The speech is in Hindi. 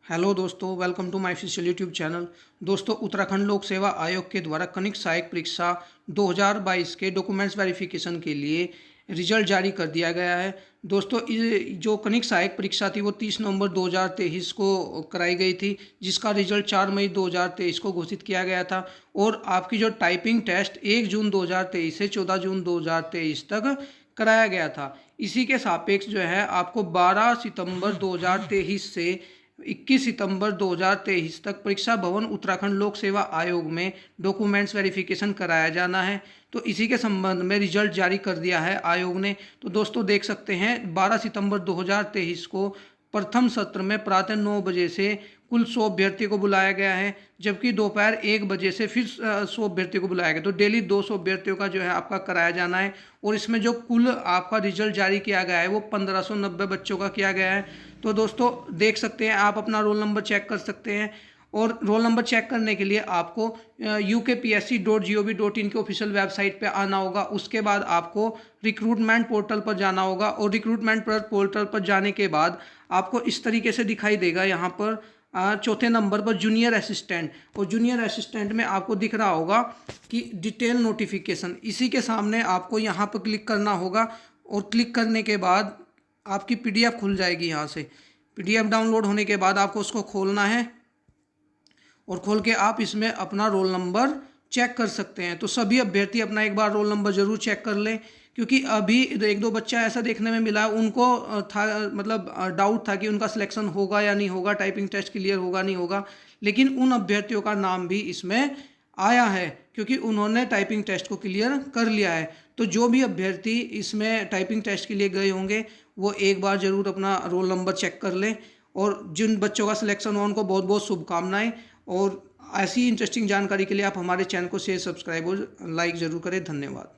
हेलो दोस्तों, welcome to my official YouTube channel. दोस्तों, उत्तराखंड लोक सेवा आयोग के द्वारा कनिक सहायक परीक्षा 2022 के डॉक्यूमेंट्स वेरिफिकेशन के लिए रिजल्ट जारी कर दिया गया है। दोस्तों, जो कनिक सहायक परीक्षा थी वो 30 नवंबर 2023 को कराई गई थी, जिसका रिजल्ट 4 मई 2023 को घोषित किया गया था। और आपकी जो टाइपिंग टेस्ट 1 जून 2023 से 14 जून 2023 तक कराया गया था। इसी के सापेक्ष जो है आपको 12 सितंबर 2023 से 21 सितंबर 2023 तक परीक्षा भवन उत्तराखंड लोक सेवा आयोग में डॉक्यूमेंट्स वेरिफिकेशन कराया जाना है। तो इसी के संबंध में रिजल्ट जारी कर दिया है आयोग ने। तो दोस्तों देख सकते हैं 12 सितंबर 2023 को प्रथम सत्र में प्रातः 9 बजे से कुल 100 अभ्यर्थियों को बुलाया गया है, जबकि दोपहर 1 बजे से फिर 100 अभ्यर्थियों को बुलाया गया। तो डेली 200 अभ्यर्थियों का जो है आपका कराया जाना है। और इसमें जो कुल आपका रिजल्ट जारी किया गया है वो 1590 बच्चों का किया गया है। तो दोस्तों देख सकते हैं, आप अपना रोल नंबर चेक कर सकते हैं। और रोल नंबर चेक करने के लिए आपको ukpsc.gov.in के ऑफिशियल वेबसाइट पे आना होगा। उसके बाद आपको रिक्रूटमेंट पोर्टल पर जाना होगा। और रिक्रूटमेंट पोर्टल पर जाने के बाद आपको इस तरीके से दिखाई देगा, यहाँ पर चौथे नंबर पर जूनियर असिस्टेंट। और जूनियर असिस्टेंट में आपको दिख रहा होगा कि डिटेल नोटिफिकेशन। इसी के सामने आपको यहाँ पर क्लिक करना होगा। और क्लिक करने के बाद आपकी पीडीएफ खुल जाएगी। यहाँ से पीडीएफ डाउनलोड होने के बाद आपको उसको खोलना है और खोल के आप इसमें अपना रोल नंबर चेक कर सकते हैं। तो सभी अभ्यर्थी अपना एक बार रोल नंबर जरूर चेक कर लें, क्योंकि अभी एक दो बच्चा ऐसा देखने में मिला, उनको था मतलब डाउट था कि उनका सिलेक्शन होगा या नहीं होगा, टाइपिंग टेस्ट क्लियर होगा नहीं होगा। लेकिन उन अभ्यर्थियों का नाम भी इसमें आया है, क्योंकि उन्होंने टाइपिंग टेस्ट को क्लियर कर लिया है। तो जो भी अभ्यर्थी इसमें टाइपिंग टेस्ट के लिए गए होंगे वो एक बार ज़रूर अपना रोल नंबर चेक कर लें। और जिन बच्चों का सिलेक्शन हो उनको बहुत बहुत शुभकामनाएं। और ऐसी इंटरेस्टिंग जानकारी के लिए आप हमारे चैनल को शेयर, सब्सक्राइब और लाइक ज़रूर करें। धन्यवाद।